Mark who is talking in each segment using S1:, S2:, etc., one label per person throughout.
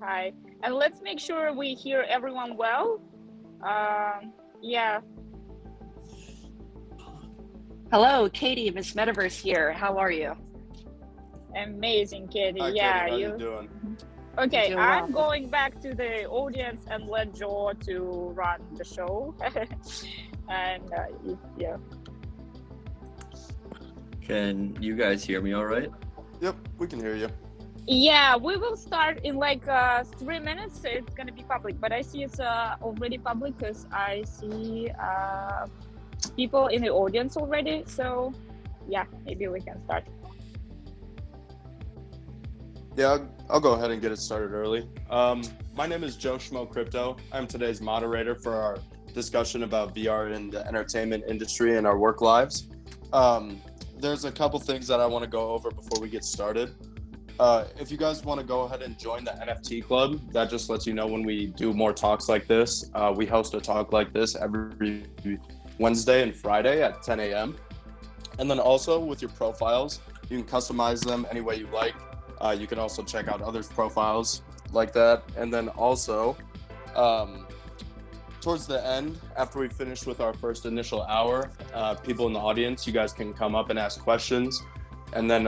S1: Hi. And let's make sure we hear everyone well. Yeah.
S2: Hello, Katie, Miss Metaverse here. How are you?
S1: Amazing, Katie.
S3: Hi,
S1: Yeah,
S3: Katie, how you doing?
S1: Okay,
S2: Doing
S1: I'm
S2: well.
S1: going back to the audience and let Joe to run the show. And yeah.
S4: Can you guys hear me all right?
S3: Yep, we can hear you.
S1: Yeah, we will start in like 3 minutes. It's gonna be public, but I see it's already public because I see people in the audience already. So yeah, maybe we can start.
S3: Yeah, I'll go ahead and get it started early. My name is Joe Schmo Crypto. I'm today's moderator for our discussion about VR in the entertainment industry and our work lives. There's a couple things that I want to go over before we get started. If you guys want to go ahead and join the Nft Club, that just lets you know when we do more talks like this. We host a talk like this every Wednesday and Friday at 10 a.m. And then also with your profiles, you can customize them any way you like. You can also check out others' profiles like that. And then also, towards the end, after we finish with our first initial hour, people in the audience, you guys can come up and ask questions. And then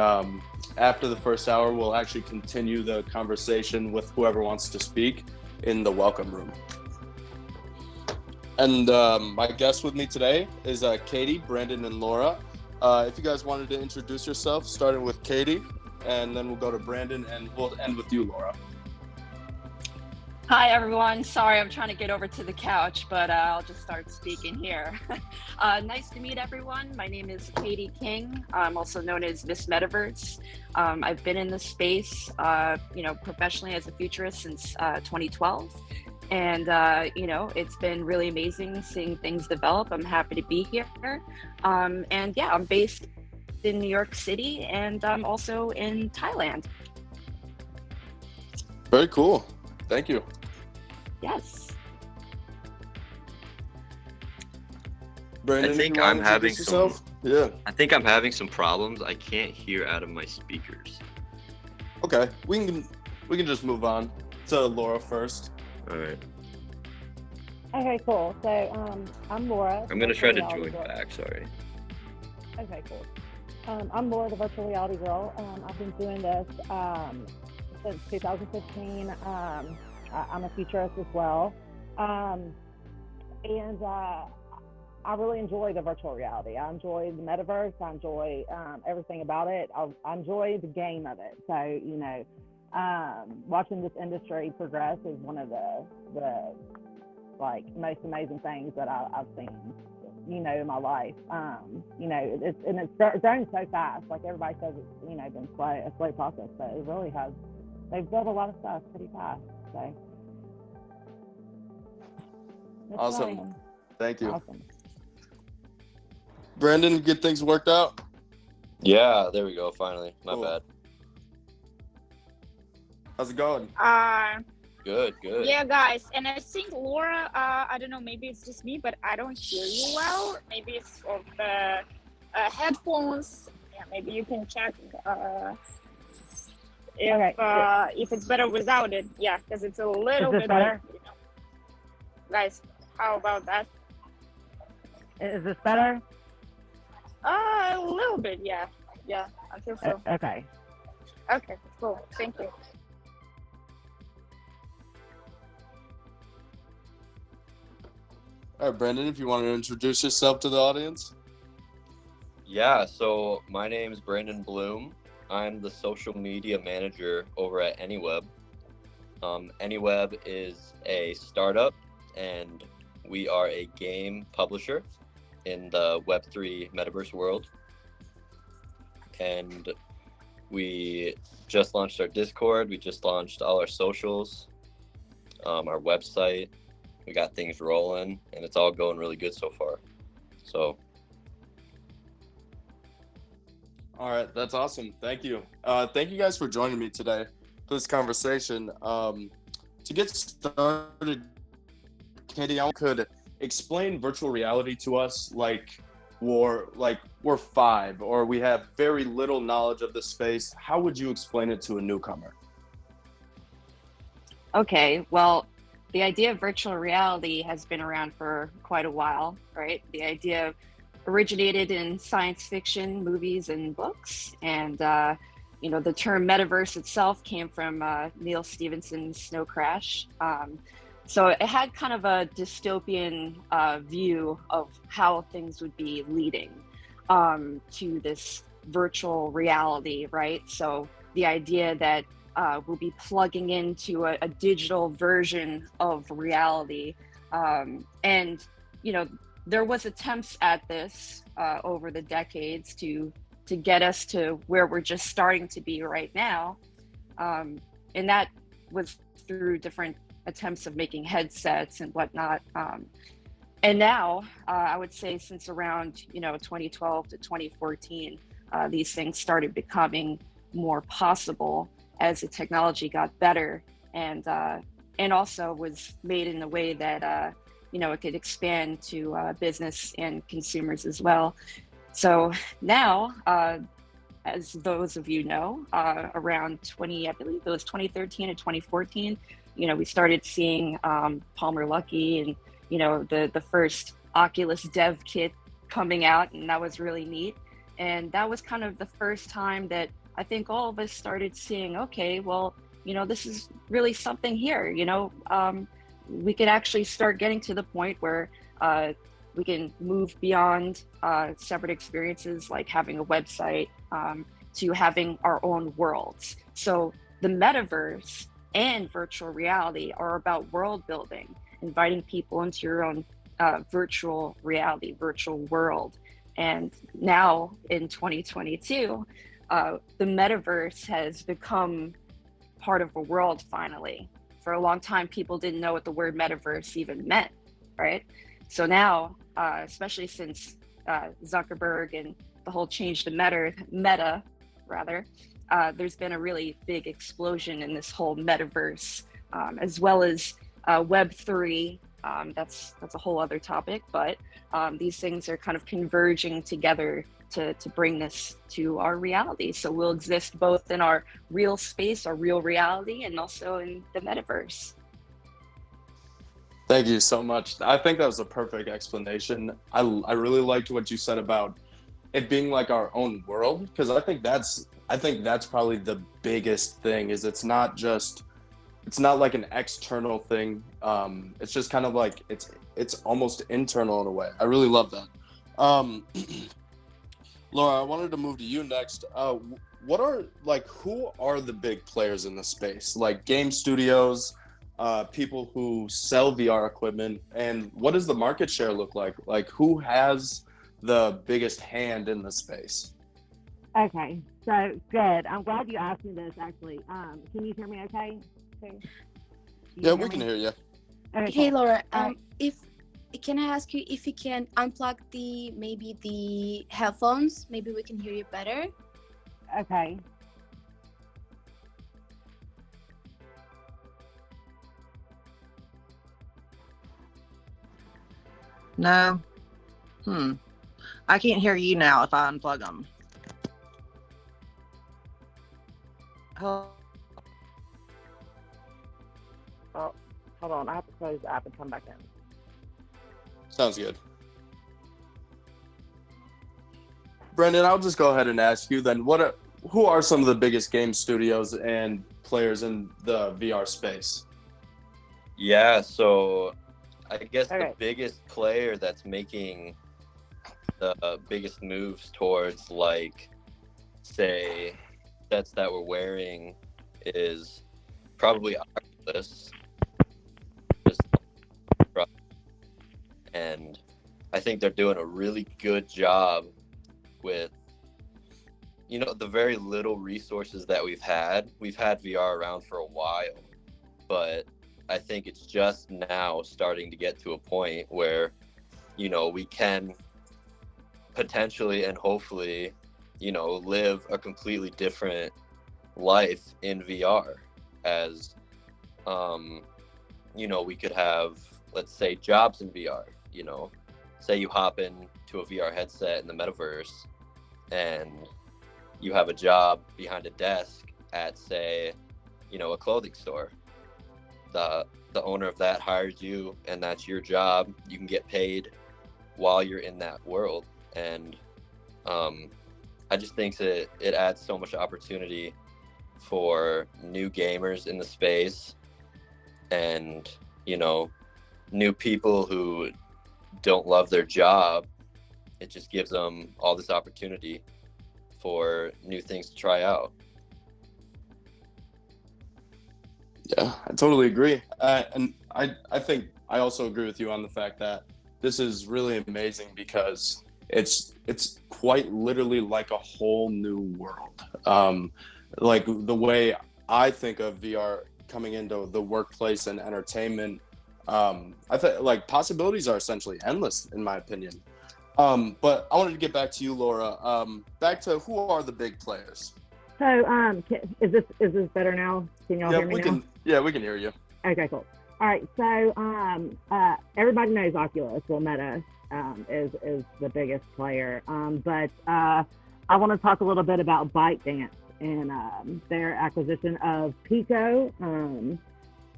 S3: after the first hour, we'll actually continue the conversation with whoever wants to speak in the welcome room. And my guest with me today is Katie, Brandon, and Laura. If you guys wanted to introduce yourself, starting with Katie, and then we'll go to Brandon, and we'll end with you, Laura.
S2: Hi, everyone. Sorry, I'm trying to get over to the couch, but I'll just start speaking here. Nice to meet everyone. My name is Katie King. I'm also known as Miss Metaverse. I've been in this space, professionally as a futurist since 2012. And, it's been really amazing seeing things develop. I'm happy to be here. And yeah, I'm based in New York City, and I'm also in Thailand.
S3: Very cool. Thank you.
S2: Yes.
S3: Brandon,
S4: I think
S3: you want
S4: I'm
S3: to
S4: having
S3: introduce yourself? Yeah.
S4: I think I'm having some problems. I can't hear out of my speakers.
S3: Okay. We can just move on to Laura first.
S4: All right.
S5: Okay, cool. So I'm Laura.
S4: I'm gonna try to
S5: virtual reality
S4: join
S5: girl.
S4: back. Sorry.
S5: Okay, cool. I'm Laura, the virtual reality girl. I've been doing this since 2015. I'm a futurist as well. And I really enjoy the virtual reality. I enjoy the metaverse. I enjoy everything about it. I enjoy the game of it. So, watching this industry progress is one of the most amazing things that I've seen, in my life. It's grown so fast. Like everybody says, it's, been a slow process, but it really has. They've built a lot of stuff pretty fast. So.
S3: Awesome. Thank you.
S5: Awesome.
S3: Brandon, get things worked out?
S4: Yeah, there we go. Finally. My
S3: Cool.
S4: bad.
S3: How's it going?
S4: Good.
S1: Yeah, guys, and I think Laura, I don't know, maybe it's just me, but I don't hear you well. Maybe it's of the headphones. Yeah, maybe you can check if it's better without it. Yeah, because it's a little bit
S5: better?
S1: Guys, how about that?
S5: Is this better?
S1: A little bit, yeah. Yeah, I feel so.
S5: Okay.
S1: Okay, cool. Thank you.
S3: All right, Brandon, if you want to introduce yourself to the audience.
S4: Yeah. So my name is Brandon Bloom. I'm the social media manager over at AnyWeb. AnyWeb is a startup, and we are a game publisher in the Web3 metaverse world. And we just launched our Discord. We just launched all our socials, our website. We got things rolling, and it's all going really good so far. So.
S3: All right, that's awesome. Thank you. Thank you guys for joining me today for this conversation. To get started, Katie, I could explain virtual reality to us like we're 5 or we have very little knowledge of the space, how would you explain it to a newcomer?
S2: Okay, well, the idea of virtual reality has been around for quite a while, right? The idea originated in science fiction, movies, and books. And, the term metaverse itself came from Neil Stephenson's Snow Crash. So it had kind of a dystopian view of how things would be leading to this virtual reality, right? So the idea that we'll be plugging into a digital version of reality. And, there was attempts at this over the decades to get us to where we're just starting to be right now. And that was through different attempts of making headsets and whatnot. And now, I would say since around, 2012 to 2014, these things started becoming more possible as the technology got better, and also was made in a way that it could expand to business and consumers as well. So now, as those of you know, around I believe it was 2013 and 2014, we started seeing Palmer Luckey and the first Oculus Dev Kit coming out, and that was really neat. And that was kind of the first time that I think all of us started seeing, okay, well, this is really something here. We could actually start getting to the point where we can move beyond separate experiences like having a website to having our own worlds. So the metaverse and virtual reality are about world building, inviting people into your own virtual reality, virtual world. And now in 2022, the metaverse has become part of a world finally. For a long time, people didn't know what the word metaverse even meant, right? So now, especially since Zuckerberg and the whole change to meta, there's been a really big explosion in this whole metaverse, as well as Web3. That's a whole other topic, but these things are kind of converging together to bring this to our reality. So we'll exist both in our real space, our real reality, and also in the metaverse.
S3: Thank you so much. I think that was a perfect explanation. I really liked what you said about it being like our own world, because I think that's probably the biggest thing. Is it's not like an external thing. It's just kind of like it's almost internal in a way. I really love that. Laura, I wanted to move to you next. Who are the big players in the space? Like game studios, people who sell VR equipment, and what does the market share look like? Like who has the biggest hand in the space?
S5: Okay, so good. I'm glad you asked me this actually. Can you hear me okay?
S3: Yeah, we can hear you.
S5: Okay,
S6: Hey
S5: cool.
S6: Laura, can I ask you if you can unplug the headphones? Maybe we can hear you better.
S5: Okay.
S7: No. I can't hear you now if I unplug them.
S5: Oh, hold on. I have to close the app and come back in.
S3: Sounds good. Brendan, I'll just go ahead and ask you then, who are some of the biggest game studios and players in the VR space?
S4: Yeah, so I guess
S5: Okay.
S4: the biggest player that's making the biggest moves towards, like, say, sets that we're wearing is probably Oculus. And I think they're doing a really good job with, the very little resources that we've had. We've had VR around for a while, but I think it's just now starting to get to a point where, we can potentially and hopefully, live a completely different life in VR as, we could have, let's say, jobs in VR, say you hop into a VR headset in the metaverse and you have a job behind a desk at, say, a clothing store. The owner of that hires you, and that's your job. You can get paid while you're in that world. And I just think that it adds so much opportunity for new gamers in the space, and new people who don't love their job. It just gives them all this opportunity for new things to try out.
S3: Yeah, I totally agree. And I think I also agree with you on the fact that this is really amazing because it's quite literally like a whole new world. Like the way I think of VR coming into the workplace and entertainment, I think like possibilities are essentially endless in my opinion. But I wanted to get back to you, Laura. Back to who are the big players?
S5: So, is this better now? Can y'all hear me now?
S3: Yeah, we can hear you.
S5: Okay, cool. All right. So, everybody knows Oculus. Well, Meta is the biggest player. But I want to talk a little bit about ByteDance and their acquisition of Pico.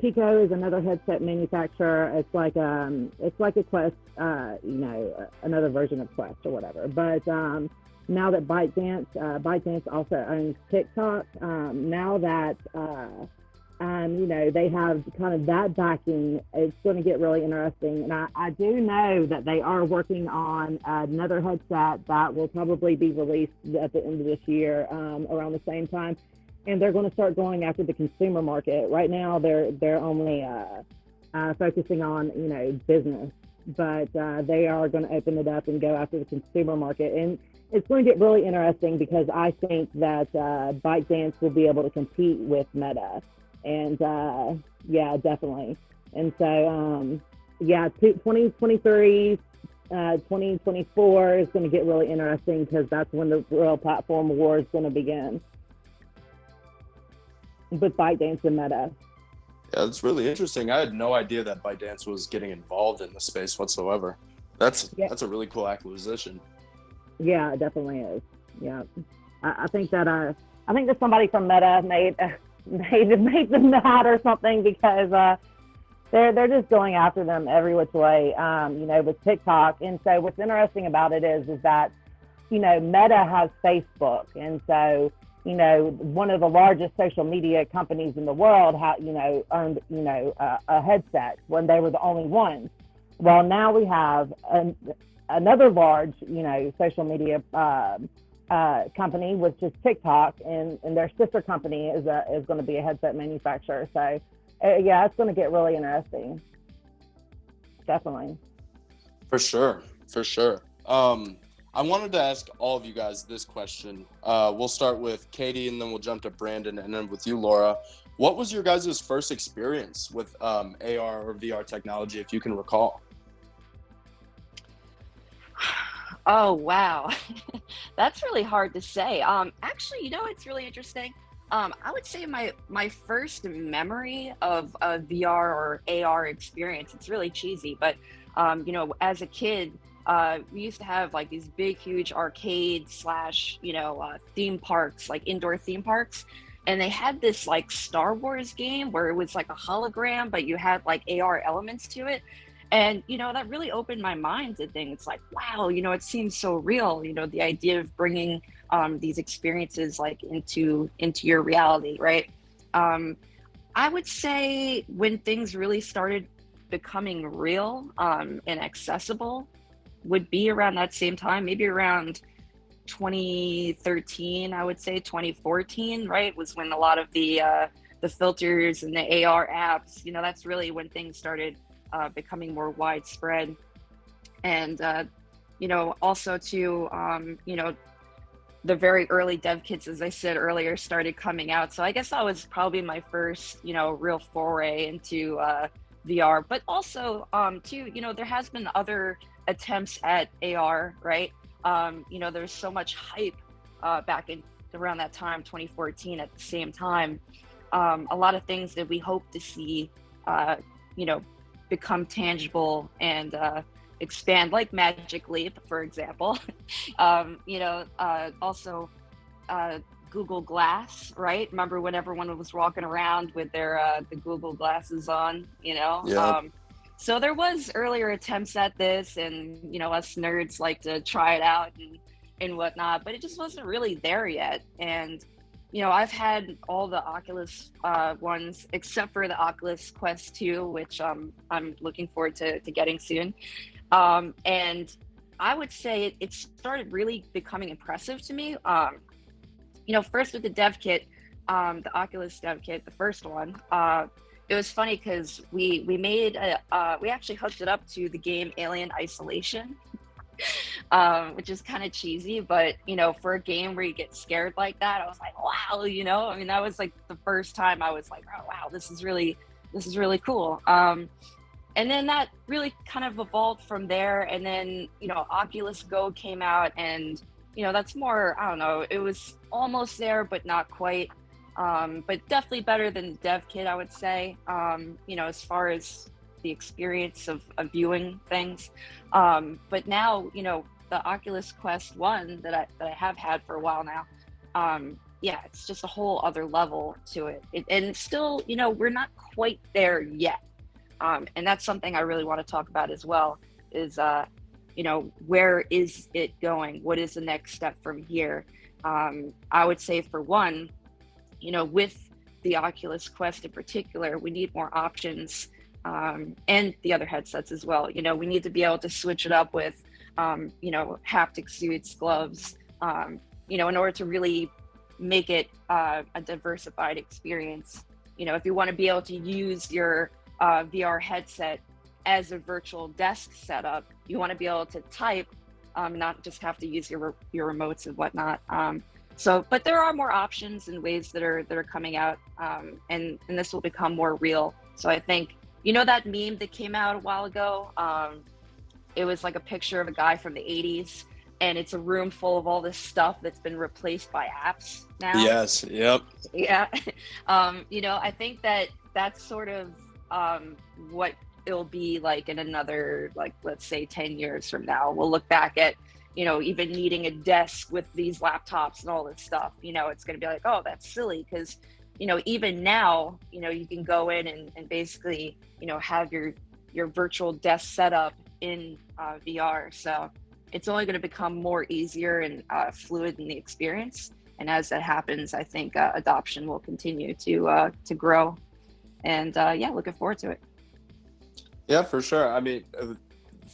S5: Pico is another headset manufacturer. It's like a Quest, another version of Quest or whatever. But now that ByteDance also owns TikTok, now that they have kind of that backing, it's going to get really interesting. And I do know that they are working on another headset that will probably be released at the end of this year, around the same time. And they're going to start going after the consumer market. Right now, they're only focusing on business, but they are going to open it up and go after the consumer market. And it's going to get really interesting because I think that ByteDance will be able to compete with Meta. And yeah, definitely. And so 2023, 2024 is going to get really interesting because that's when the real platform war is going to begin with ByteDance and Meta.
S3: Yeah, that's really interesting. I had no idea that ByteDance was getting involved in the space whatsoever. That's a really cool acquisition. Yeah,
S5: it definitely is. Yeah, I think that somebody from Meta made them mad or something because they're just going after them every which way, with TikTok. And so what's interesting about it is that Meta has Facebook, and so one of the largest social media companies in the world earned a headset when they were the only ones. Well, now we have another large social media company, which is TikTok, and their sister company is going to be a headset manufacturer. So yeah, it's going to get really interesting. Definitely.
S3: For sure. I wanted to ask all of you guys this question. We'll start with Katie, and then we'll jump to Brandon, and then with you, Laura. What was your guys' first experience with AR or VR technology, if you can recall?
S2: Oh, wow. That's really hard to say. Actually, it's really interesting. I would say my first memory of a VR or AR experience, it's really cheesy, but, as a kid, we used to have like these big, huge arcades / theme parks, like indoor theme parks. And they had this like Star Wars game where it was like a hologram, but you had like AR elements to it. And, that really opened my mind to things like, wow, it seems so real, the idea of bringing these experiences like into your reality, right? I would say when things really started becoming real and accessible would be around that same time, maybe around 2013, I would say 2014, right? Was when a lot of the filters and the AR apps, that's really when things started becoming more widespread. And, also to, the very early dev kits, as I said earlier, started coming out. So I guess that was probably my first, real foray into VR. But also, too, there has been other attempts at AR, right? There's so much hype back in around that time, 2014. At the same time, a lot of things that we hope to see, become tangible and expand, like Magic Leap, for example. Also Google Glass, right? Remember when everyone was walking around with their the Google glasses on,
S3: Yeah.
S2: So there was earlier attempts at this, and us nerds like to try it out and whatnot, but it just wasn't really there yet. And I've had all the Oculus ones except for the Oculus Quest 2, which I'm looking forward to getting soon. And I would say it started really becoming impressive to me. First with the Dev Kit, the Oculus Dev Kit, the first one. It was funny because we actually hooked it up to the game Alien Isolation, which is kind of cheesy, but for a game where you get scared like that, I was like, wow, I mean, that was like the first time I was like, oh wow, this is really cool. And then that really kind of evolved from there. And then Oculus Go came out, and that's more, I don't know, it was almost there but not quite. But definitely better than the Dev Kit, I would say, as far as the experience of viewing things. But now, the Oculus Quest 1 that I have had for a while now, it's just a whole other level to it. And still, we're not quite there yet. And that's something I really want to talk about as well, is, where is it going? What is the next step from here? I would say, for one, with the Oculus Quest in particular, we need more options, and the other headsets as well. We need to be able to switch it up with, haptic suits, gloves, in order to really make it a diversified experience. If you want to be able to use your VR headset as a virtual desk setup, you want to be able to type, not just have to use your remotes and whatnot. But there are more options and ways that are coming out, and this will become more real. So I think, that meme that came out a while ago, it was like a picture of a guy from the 80s, and it's a room full of all this stuff that's been replaced by apps now.
S3: Yes. Yep.
S2: Yeah. I think that's sort of what it'll be like in another, like, let's say 10 years from now. We'll look back at, even needing a desk with these laptops and all this stuff. It's going to be like, oh, that's silly, because even now, you can go in and basically have your virtual desk setup in VR. So it's only going to become more easier and fluid in the experience. And as that happens, I think adoption will continue to grow. And looking forward to it.
S3: Yeah, for sure. I mean,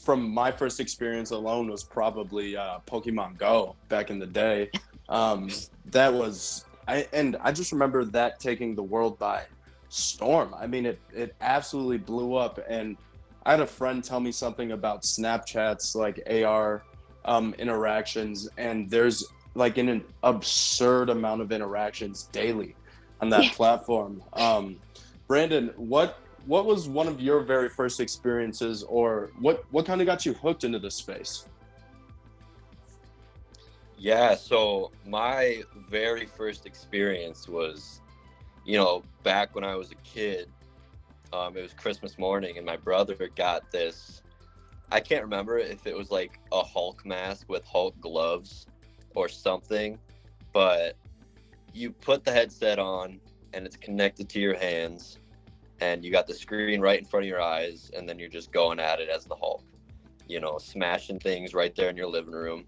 S3: from my first experience alone was probably Pokemon Go back in the day. That was, I just remember that taking the world by storm. I mean, it absolutely blew up. And I had a friend tell me something about Snapchat's like AR interactions, and there's like an absurd amount of interactions daily on that platform. Brandon, what was one of your very first experiences, or what kind of got you hooked into this space?
S4: Yeah, so my very first experience was, back when I was a kid. It was Christmas morning, and my brother got this, I can't remember if it was like a Hulk mask with Hulk gloves or something, but you put the headset on and it's connected to your hands, and you got the screen right in front of your eyes, and then you're just going at it as the Hulk, smashing things right there in your living room,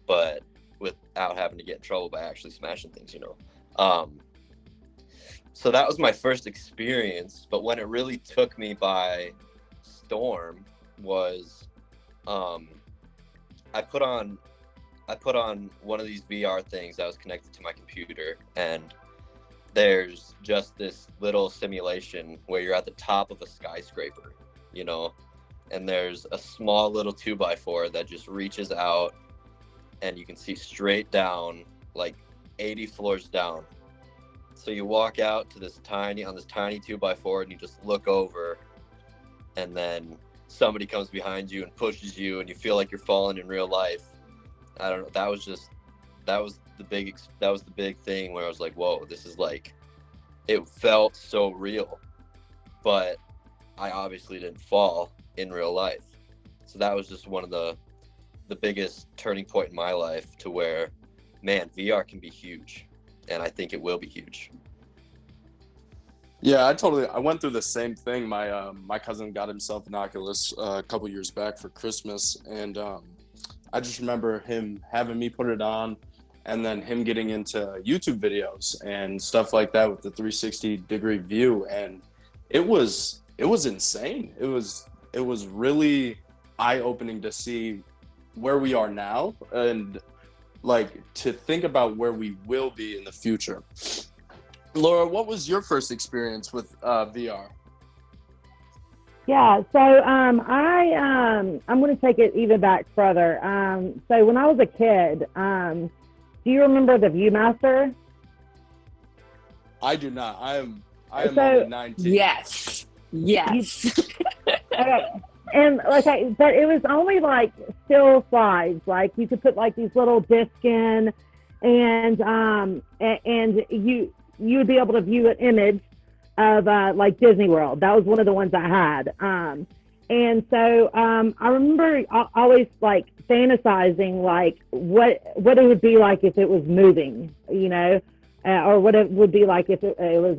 S4: but without having to get in trouble by actually smashing things, So that was my first experience, but when it really took me by storm was, I put on one of these VR things that was connected to my computer, and there's just this little simulation where you're at the top of a skyscraper, and there's a small little 2x4 that just reaches out, and you can see straight down, like 80 floors down. So you walk out to this tiny 2x4, and you just look over, and then somebody comes behind you and pushes you, and you feel like you're falling in real life. I don't know. That was the big thing where I was like, whoa, this is like, it felt so real, but I obviously didn't fall in real life. So that was just one of the biggest turning point in my life, to where, man, VR can be huge, and I think it will be huge.
S3: Yeah, I went through the same thing. My cousin got himself an Oculus a couple years back for Christmas, and I just remember him having me put it on, and then him getting into YouTube videos and stuff like that with the 360-degree view, and it was insane. It was really eye-opening to see where we are now, and like to think about where we will be in the future. Laura, what was your first experience with VR?
S5: Yeah, so I'm going to take it even back further. So when I was a kid, do you remember the ViewMaster?
S3: I do not. I am
S5: So-
S3: only 19.
S2: Yes.
S5: Okay. And but it was only like still slides. Like you could put like these little discs in, and you would be able to view an image of like Disney World. That was one of the ones I had. And so I remember always like fantasizing like what it would be like if it was moving, you know, or what it would be like if it was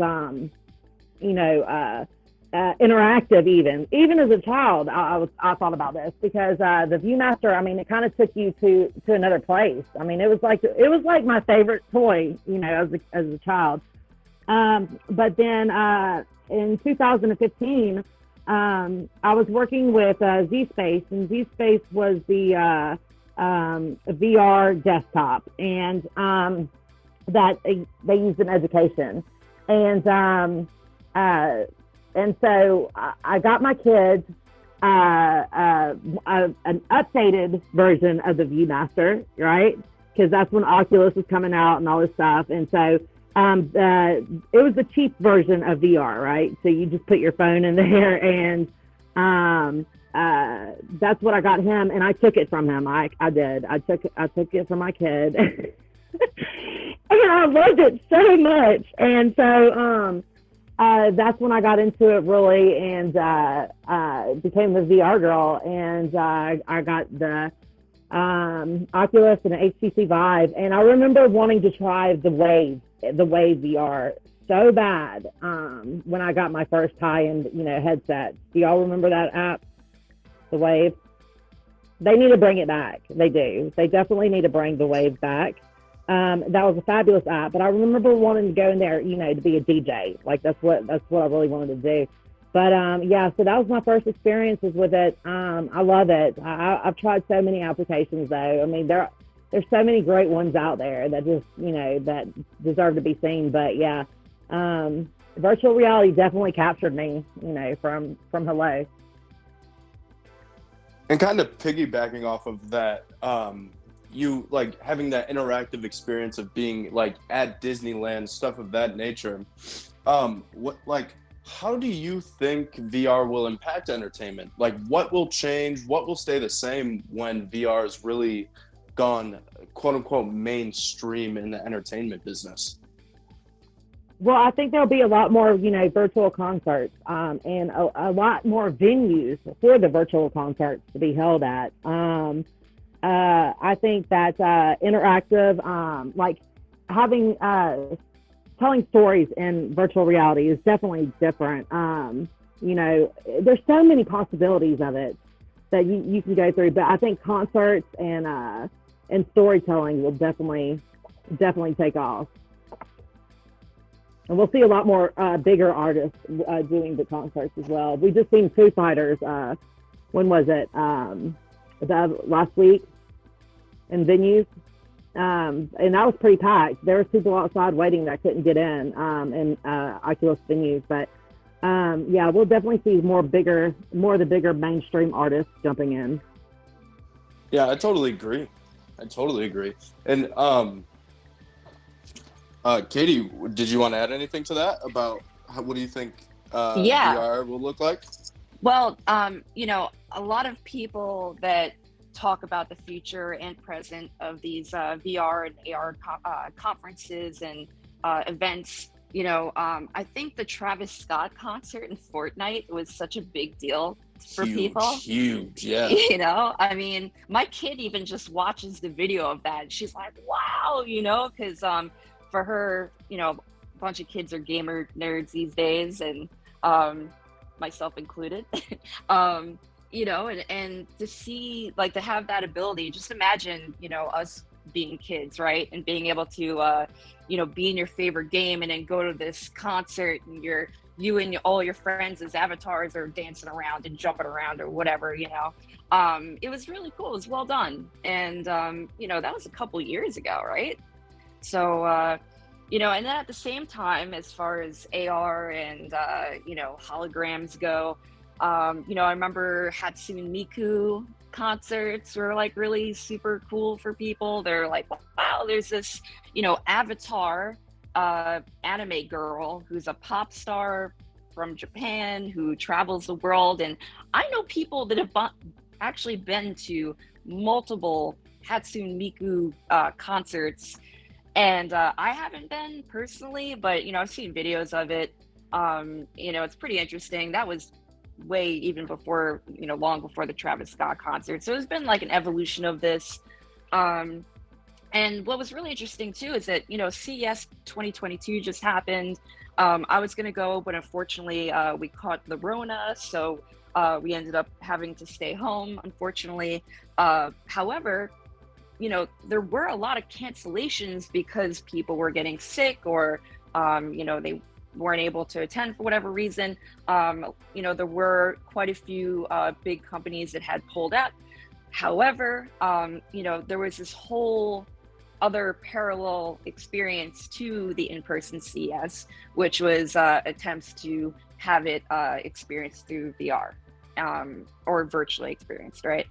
S5: interactive. Even as a child, I thought about this, because the ViewMaster, I mean, it kind of took you to another place. I mean, it was like my favorite toy, you know, as a child. But then in 2015, I was working with Z-Space, and Z-Space was the VR desktop, and that they used in education. And so I got my kids an updated version of the ViewMaster, right? Because that's when Oculus was coming out and all this stuff. And so it was the cheap version of VR, right? So you just put your phone in there, and that's what I got him. And I took it from him. I did. I took it from my kid. And I loved it so much. And so that's when I got into it really, and became the VR girl. And I got the Oculus and an HTC Vive. And I remember wanting to try the Wave VR so bad when I got my first high-end, headset. Do y'all remember that app, the Wave? They need to bring it back. They do. They definitely need to bring the Wave back. That was a fabulous app, but I remember wanting to go in there, to be a DJ. Like that's what I really wanted to do. But yeah, so that was my first experiences with it. I love it. I've tried so many applications though. I mean, there's so many great ones out there that just, that deserve to be seen. But yeah, virtual reality definitely captured me, from hello.
S3: And kind of piggybacking off of that, you like having that interactive experience of being like at Disneyland, stuff of that nature. How do you think VR will impact entertainment? Like, what will change? What will stay the same when VR is really gone, quote unquote, mainstream in the entertainment business?
S5: Well, I think there'll be a lot more, virtual concerts, and a lot more venues for the virtual concerts to be held at. I think that interactive, like having telling stories in virtual reality is definitely different. There's so many possibilities of it that you can go through, but I think concerts and storytelling will definitely take off. And we'll see a lot more bigger artists doing the concerts as well. We just seen Foo Fighters. When was it? Last week in venues. And that was pretty packed. There was people outside waiting that couldn't get in Oculus venues. But yeah, we'll definitely see more of the bigger mainstream artists jumping in.
S3: Yeah, I totally agree. And Katie, did you want to add anything to that about what do you think VR will look like?
S2: Well, a lot of people that talk about the future and present of these VR and AR conferences and events, I think the Travis Scott concert in Fortnite was such a big deal for people.
S3: Huge, yeah.
S2: You know, I mean, my kid even just watches the video of that. She's like, wow, you know, because for her, you know, a bunch of kids are gamer nerds these days, and myself included. You know, and to see, like, to have that ability, just imagine, you know, us being kids, right? And being able to, you know, be in your favorite game and then go to this concert and you and all your friends as avatars are dancing around and jumping around or whatever, you know. It was really cool. It was well done. And, you know, that was a couple years ago, right? So, you know, and then at the same time, as far as AR and, you know, holograms go, you know, I remember Hatsune Miku concerts were like really super cool for people. They're like, wow, there's this, you know, avatar anime girl who's a pop star from Japan who travels the world. And I know people that have actually been to multiple Hatsune Miku concerts. And I haven't been personally, but, you know, I've seen videos of it. You know, it's pretty interesting. That was way even before, you know, long before the Travis Scott concert. So it's been like an evolution of this. And what was really interesting too is that, you know, CES 2022 just happened. I was going to go, but unfortunately we caught the Rona. So we ended up having to stay home, unfortunately. However, you know, there were a lot of cancellations because people were getting sick or, you know, they weren't able to attend for whatever reason. You know, there were quite a few big companies that had pulled out. However, you know, there was this whole other parallel experience to the in-person CES, which was attempts to have it experienced through VR or virtually experienced, right?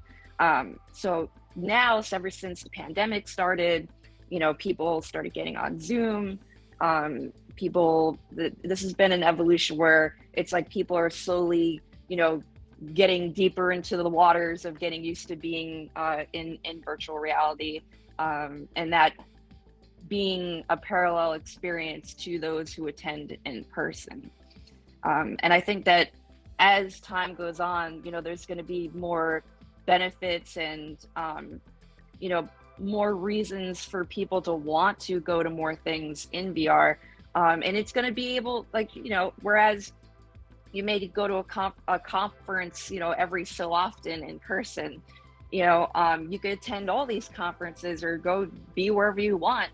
S2: So now, ever since the pandemic started, you know, people started getting on Zoom. This has been an evolution where it's like people are slowly, you know, getting deeper into the waters of getting used to being in virtual reality, and that being a parallel experience to those who attend in person. And I think that as time goes on, you know, there's going to be more benefits and, you know, more reasons for people to want to go to more things in VR. And it's going to be able, like, you know, whereas you may go to a conference, you know, every so often in person, you know, you could attend all these conferences or go be wherever you want,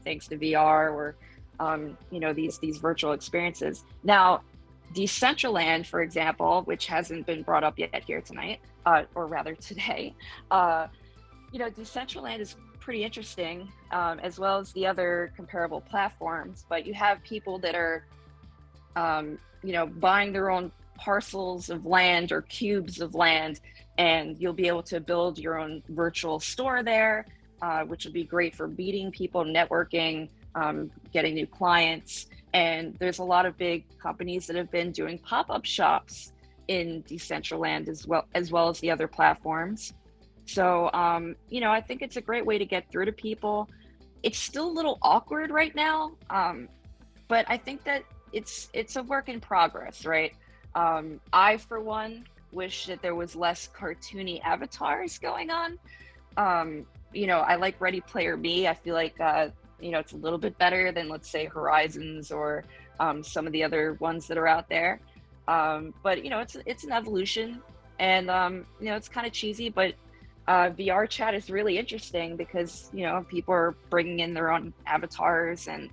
S2: thanks to VR or, you know, these virtual experiences. Now, Decentraland, for example, which hasn't been brought up yet here tonight, or rather today, you know, Decentraland is pretty interesting, as well as the other comparable platforms. But you have people that are, you know, buying their own parcels of land or cubes of land, and you'll be able to build your own virtual store there, which would be great for meeting people, networking, getting new clients. And there's a lot of big companies that have been doing pop-up shops in Decentraland as well as the other platforms. So, you know, I think it's a great way to get through to people. It's still a little awkward right now, but I think that it's a work in progress, right? I, for one, wish that there was less cartoony avatars going on. You know, I like Ready Player Me. I feel like, you know, it's a little bit better than, let's say, Horizons or some of the other ones that are out there. But, you know, it's an evolution, and, you know, it's kind of cheesy, but VR chat is really interesting because, you know, people are bringing in their own avatars and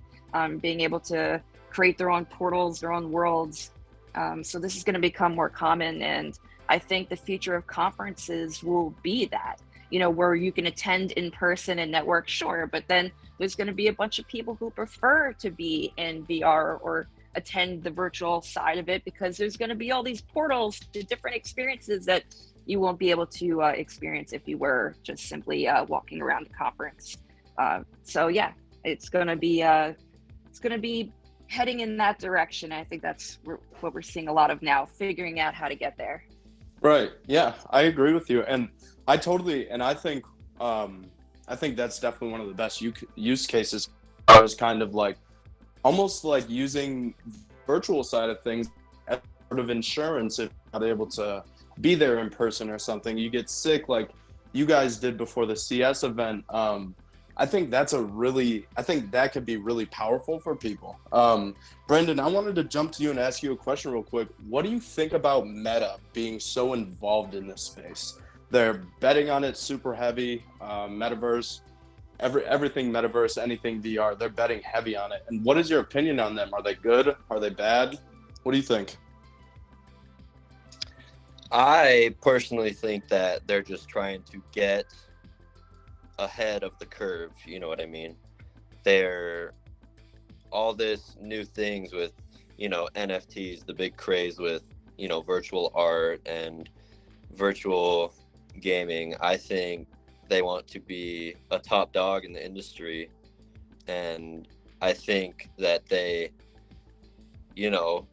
S2: being able to create their own portals, their own worlds. So this is going to become more common, and I think the future of conferences will be that, you know, where you can attend in person and network, sure, but then there's going to be a bunch of people who prefer to be in VR or attend the virtual side of it because there's going to be all these portals to different experiences that you won't be able to experience if you were just simply walking around the conference. So yeah, it's going to be heading in that direction. I think that's what we're seeing a lot of now, figuring out how to get there.
S3: Right. Yeah, I agree with you, and I think that's definitely one of the best use cases. I was kind of like almost like using virtual side of things as sort of insurance if you're not able to be there in person or something. You get sick like you guys did before the CS event. I think that could be really powerful for people. Brendan, I wanted to jump to you and ask you a question real quick. What do you think about Meta being so involved in this space? They're betting on it super heavy, Metaverse, everything Metaverse, anything VR, they're betting heavy on it. And what is your opinion on them? Are they good? Are they bad? What do you think?
S4: I personally think that they're just trying to get ahead of the curve, you know what I mean? They're all this new things with, NFTs, the big craze with, virtual art and virtual gaming. I think they want to be a top dog in the industry, and I think that they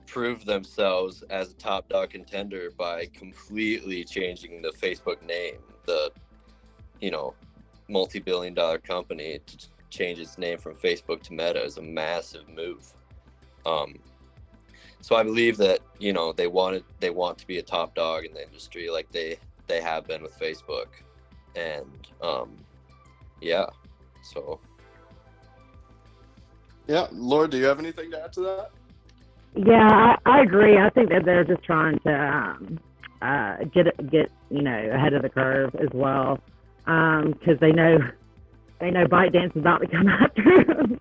S4: prove themselves as a top dog contender by completely changing the Facebook name. The multi-billion-dollar company to change its name from Facebook to Meta is a massive move. So I believe that they want to be a top dog in the industry like they have been with Facebook. And
S3: Laura, do you have anything to add to that?
S5: Yeah, I agree. I think that they're just trying to get ahead of the curve as well, because they know ByteDance is about to come after them.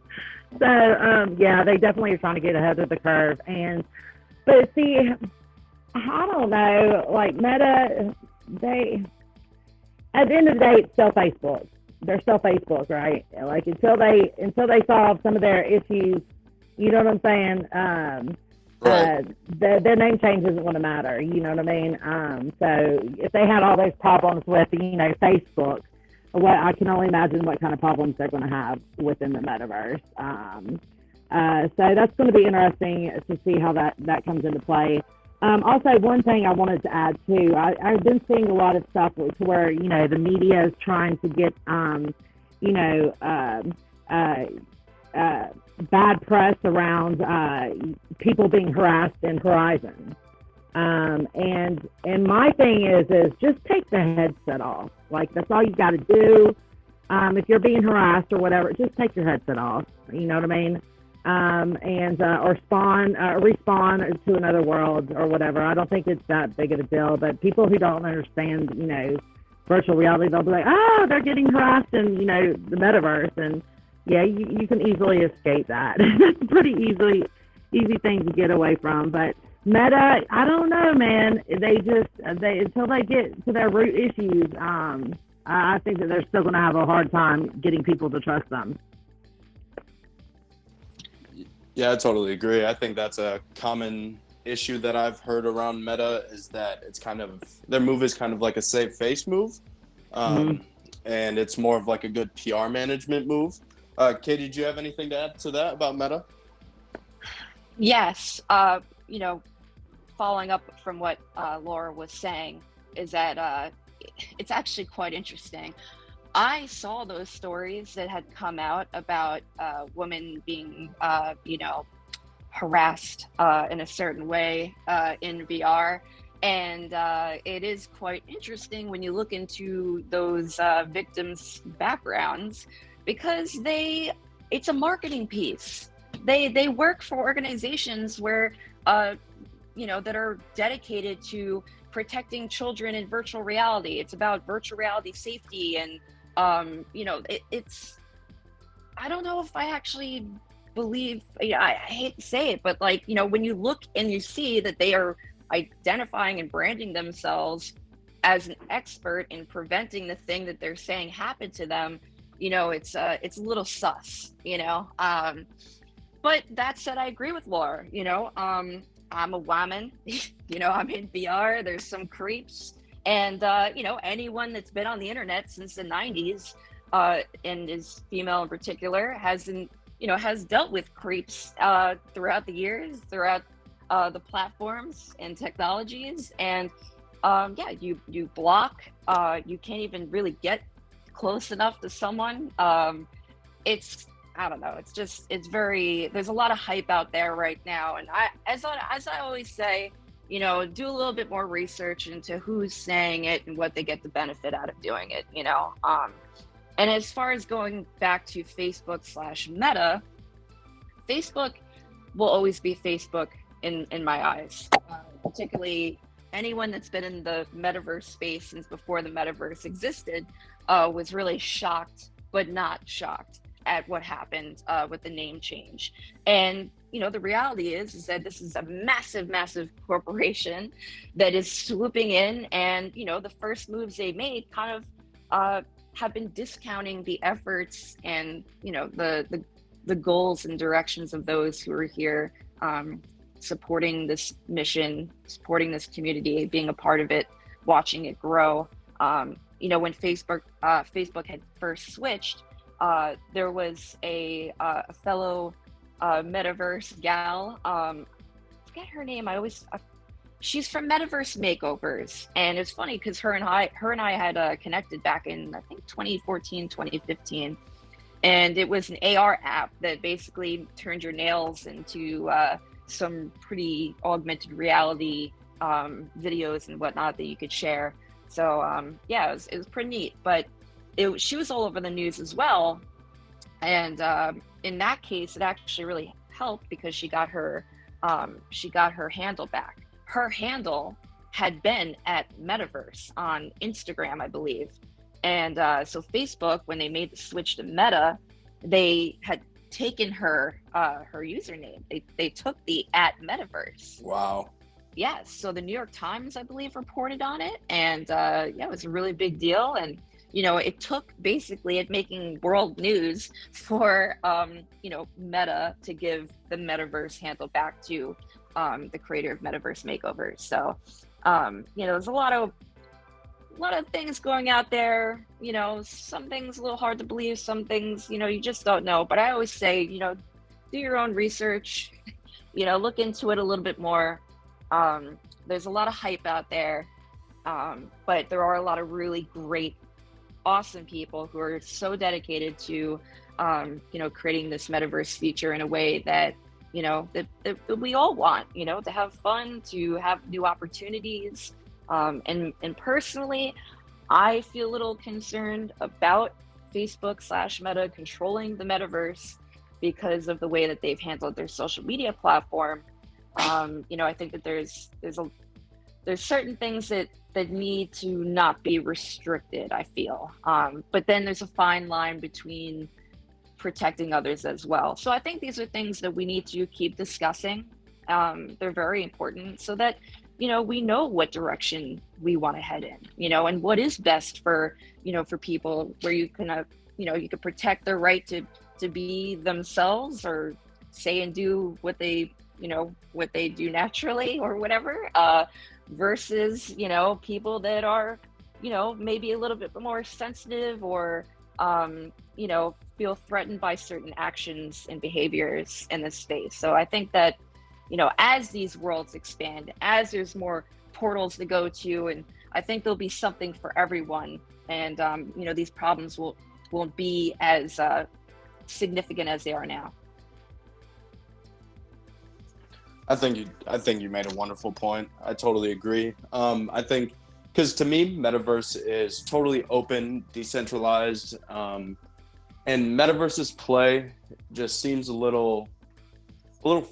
S5: So they definitely are trying to get ahead of the curve. But see, I don't know, like Meta, at the end of the day, it's still Facebook. They're still Facebook, right? Like until they solve some of their issues, you know what I'm saying?
S3: Right.
S5: Their name change isn't going to matter. You know what I mean? So if they had all those problems with Facebook, I can only imagine what kind of problems they're going to have within the metaverse. So that's going to be interesting to see how that comes into play. Also, one thing I wanted to add too, I've been seeing a lot of stuff to where the media is trying to get bad press around people being harassed in Horizon. And my thing is just take the headset off. Like that's all you got to do. If you're being harassed or whatever, just take your headset off. You know what I mean? Or respawn to another world or whatever. I don't think it's that big of a deal. But people who don't understand, virtual reality, they'll be like, oh, they're getting harassed in, the metaverse. And yeah, you can easily escape that. It's a pretty easy thing to get away from. But Meta, I don't know, man. They until they get to their root issues, I think that they're still going to have a hard time getting people to trust them.
S3: Yeah, I totally agree. I think that's a common issue that I've heard around Meta is that it's their move is kind of like a save face move. And it's more of like a good PR management move. Katie, did you have anything to add to that about Meta?
S2: Yes. Following up from what Laura was saying is that it's actually quite interesting. I saw those stories that had come out about women being, harassed in a certain way in VR. And it is quite interesting when you look into those victims' backgrounds because it's a marketing piece. They work for organizations where, that are dedicated to protecting children in virtual reality. It's about virtual reality safety and it's, I don't know if I actually believe, I hate to say it, but when you look and you see that they are identifying and branding themselves as an expert in preventing the thing that they're saying happened to them, it's a little sus, but that said, I agree with Laura, I'm a woman, I'm in VR, there's some creeps. And, anyone that's been on the internet since the 90s and is female in particular has dealt with creeps throughout the years, throughout the platforms and technologies. And you block, you can't even really get close enough to someone. I don't know. It's very, there's a lot of hype out there right now. And as I always say, you know, do a little bit more research into who's saying it and what they get the benefit out of doing it, you know. And as far as going back to Facebook slash Meta, Facebook will always be Facebook in my eyes, particularly anyone that's been in the metaverse space since before the metaverse existed was really shocked, but not shocked at what happened with the name change. And you know, the reality is that this is a massive, massive corporation that is swooping in, and you know, the first moves they made kind of have been discounting the efforts and you know the goals and directions of those who are here supporting this mission, supporting this community, being a part of it, watching it grow. You know, when Facebook had first switched, there was a fellow metaverse gal, I forget her name. She's from Metaverse Makeovers, and it's funny because her and I had connected back in I think 2014, 2015, and it was an AR app that basically turned your nails into some pretty augmented reality videos and whatnot that you could share. So yeah, it was pretty neat. But she was all over the news as well, and in that case, it actually really helped because she got her handle back. Her handle had been at Metaverse on Instagram, I believe, and so Facebook, when they made the switch to Meta, they had taken her username. They took the @Metaverse.
S3: Wow.
S2: Yes. So the New York Times, I believe, reported on it, and yeah, it was a really big deal. And you know, it took basically it making world news for you know, Meta to give the Metaverse handle back to the creator of Metaverse Makeovers. So you know, there's a lot of things going out there. You know, some things a little hard to believe, some things, you know, you just don't know. But I always say, you know, do your own research, you know, look into it a little bit more. There's a lot of hype out there, but there are a lot of really great, awesome people who are so dedicated to, you know, creating this metaverse future in a way that, you know, that we all want, you know, to have fun, to have new opportunities. And personally, I feel a little concerned about Facebook / Meta controlling the metaverse because of the way that they've handled their social media platform. You know, I think that there's certain things that need to not be restricted, I feel. But then there's a fine line between protecting others as well. So I think these are things that we need to keep discussing. They're very important so that, you know, we know what direction we want to head in, you know, and what is best for, you know, for people, where you can, you know, you can protect their right to be themselves or say and do what they, you know, what they do naturally or whatever, versus, you know, people that are, you know, maybe a little bit more sensitive or, you know, feel threatened by certain actions and behaviors in this space. So I think that, you know, as these worlds expand, as there's more portals to go to, and I think there'll be something for everyone. And, you know, these problems won't be as significant as they are now.
S3: I think you made a wonderful point. I totally agree. I think, because to me, Metaverse is totally open, decentralized, and Metaverse's play just seems a little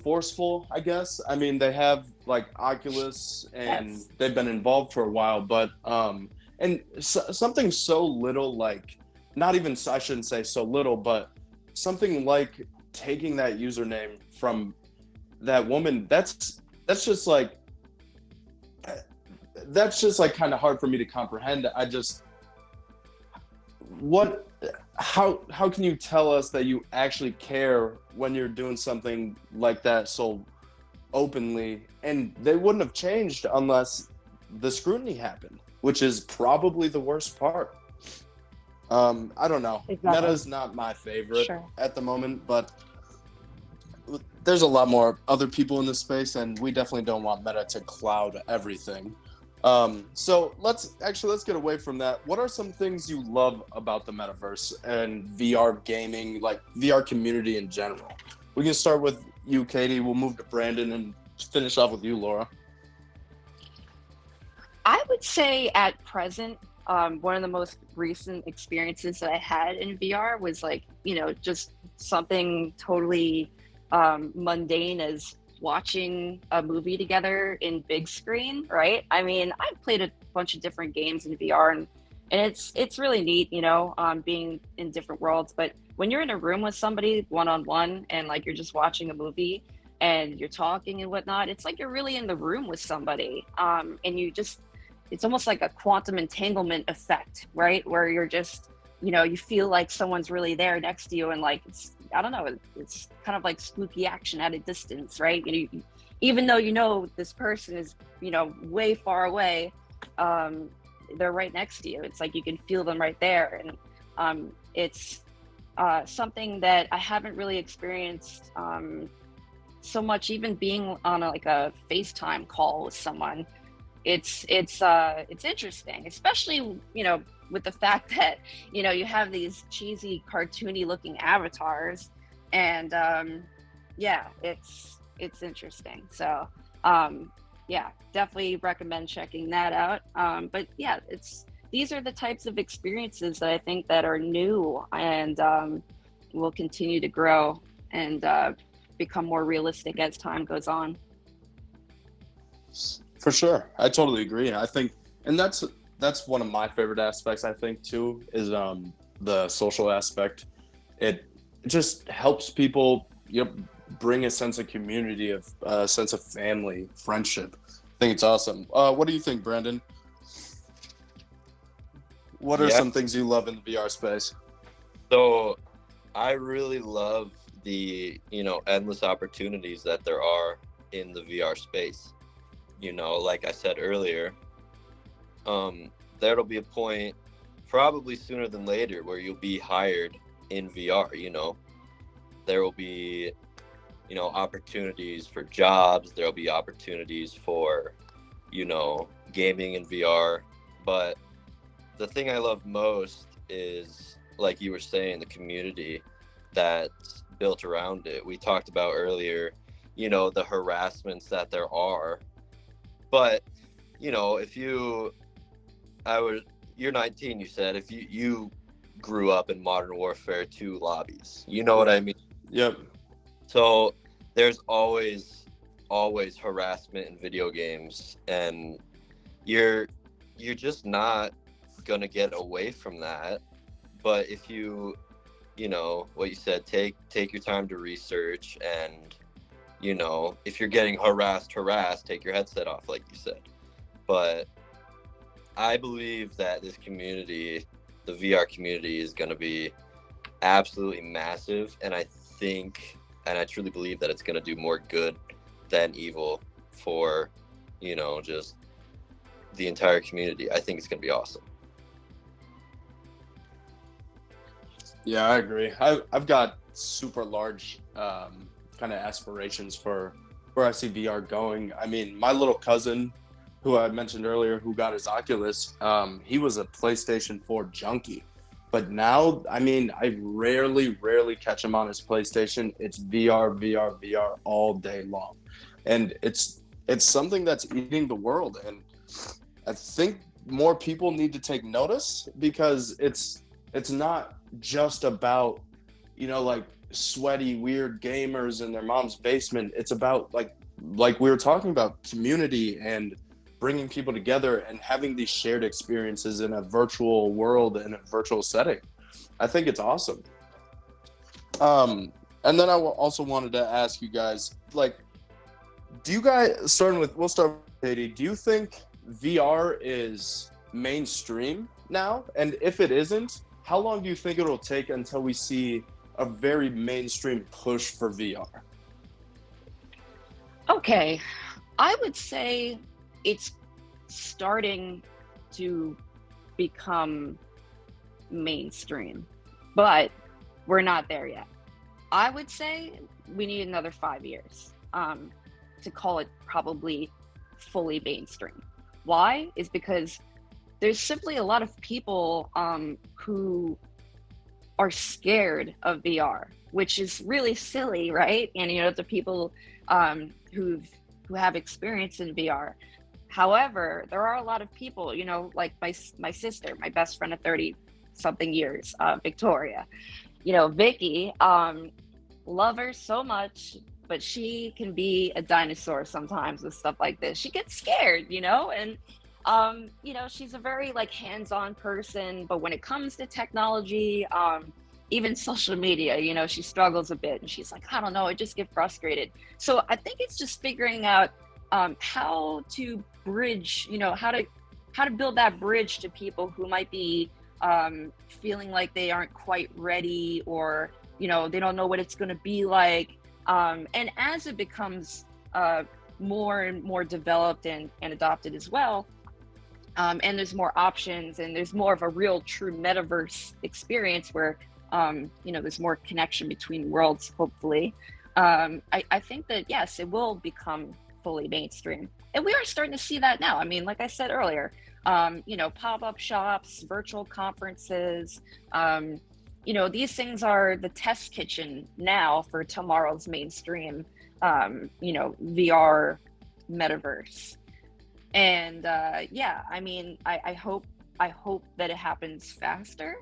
S3: forceful, I guess. I mean, they have like Oculus, and yes, they've been involved for a while, but and something so little, like, not even, I shouldn't say so little, but something like taking that username from that woman, that's just like kind of hard for me to comprehend. How can you tell us that you actually care when you're doing something like that so openly? And they wouldn't have changed unless the scrutiny happened, which is probably the worst part. I don't know. Exactly. Meta's not my favorite at the moment, but there's a lot more other people in this space, and we definitely don't want Meta to cloud everything. So let's get away from that. What are some things you love about the metaverse and VR gaming, like VR community in general? We can start with you, Katie. We'll move to Brandon and finish off with you, Laura.
S2: would say at present, one of the most recent experiences that I had in VR was like, just something totally mundane as watching a movie together in big screen, right? I mean, I've played a bunch of different games in VR, and it's really neat, being in different worlds. But when you're in a room with somebody one-on-one and like you're just watching a movie and you're talking and whatnot, it's like you're really in the room with somebody. And it's almost like a quantum entanglement effect, right? Where you're just, you feel like someone's really there next to you, and like, I don't know, it's kind of like spooky action at a distance, right? Even though this person is, way far away, they're right next to you. It's like you can feel them right there. And it's something that I haven't really experienced so much, even being on a FaceTime call with someone. It's interesting, especially, with the fact that, you have these cheesy, cartoony looking avatars, and it's interesting. So yeah, definitely recommend checking that out. But yeah, these are the types of experiences that I think that are new and will continue to grow and become more realistic as time goes on.
S3: For sure, I totally agree. I think, and that's one of my favorite aspects. I think too is the social aspect. It just helps people, bring a sense of community, of a sense of family, friendship. I think it's awesome. What do you think, Brandon? What are some things you love in the VR space?
S4: So, I really love the endless opportunities that there are in the VR space. Like I said earlier, there'll be a point probably sooner than later where you'll be hired in VR. There will be opportunities for jobs, there'll be opportunities for gaming in VR. But the thing I love most is, like you were saying, the community that's built around it. We talked about earlier, the harassments that there are. But, if you're 19, you said, if you grew up in Modern Warfare 2 lobbies, you know what I mean?
S3: Yep.
S4: So there's always harassment in video games, and you're just not gonna get away from that. But if you what you said, take your time to research, and if you're getting harassed, take your headset off, like you said. But I believe that this community, the VR community, is going to be absolutely massive. And I truly believe that it's going to do more good than evil for, just the entire community. I think it's going to be awesome.
S3: Yeah, I agree. I've got super large kind of aspirations for where I see VR going. I mean, my little cousin, who I mentioned earlier, who got his Oculus, he was a PlayStation 4 junkie. But now, I mean, I rarely catch him on his PlayStation. It's VR all day long. And it's something that's eating the world. And I think more people need to take notice, because it's not just about, like sweaty, weird gamers in their mom's basement. It's about like we were talking about, community and bringing people together and having these shared experiences in a virtual world, in a virtual setting. I think it's awesome. And then I also wanted to ask you guys, like, we'll start with Katie. Do you think VR is mainstream now? And if it isn't, how long do you think it'll take until we see a very mainstream push for VR?
S2: Okay, I would say it's starting to become mainstream, but we're not there yet. I would say we need another 5 years to call it probably fully mainstream. Why? Is because there's simply a lot of people who are scared of VR, which is really silly, right? And the people who have experience in VR However, there are a lot of people, like my sister, my best friend of 30 something years, Victoria, Vicky, love her so much, but she can be a dinosaur sometimes with stuff like this. She gets scared, and she's a very like hands-on person, but when it comes to technology, even social media, she struggles a bit, and she's like, I don't know, I just get frustrated. So I think it's just figuring out how to bridge, how to build that bridge to people who might be feeling like they aren't quite ready, or they don't know what it's going to be like. And as it becomes more and more developed and adopted as well, and there's more options, and there's more of a real true metaverse experience where there's more connection between worlds, hopefully. I think that, yes, it will become fully mainstream. And we are starting to see that now. I mean, like I said earlier, pop-up shops, virtual conferences, these things are the test kitchen now for tomorrow's mainstream, VR metaverse. And I mean, I hope that it happens faster.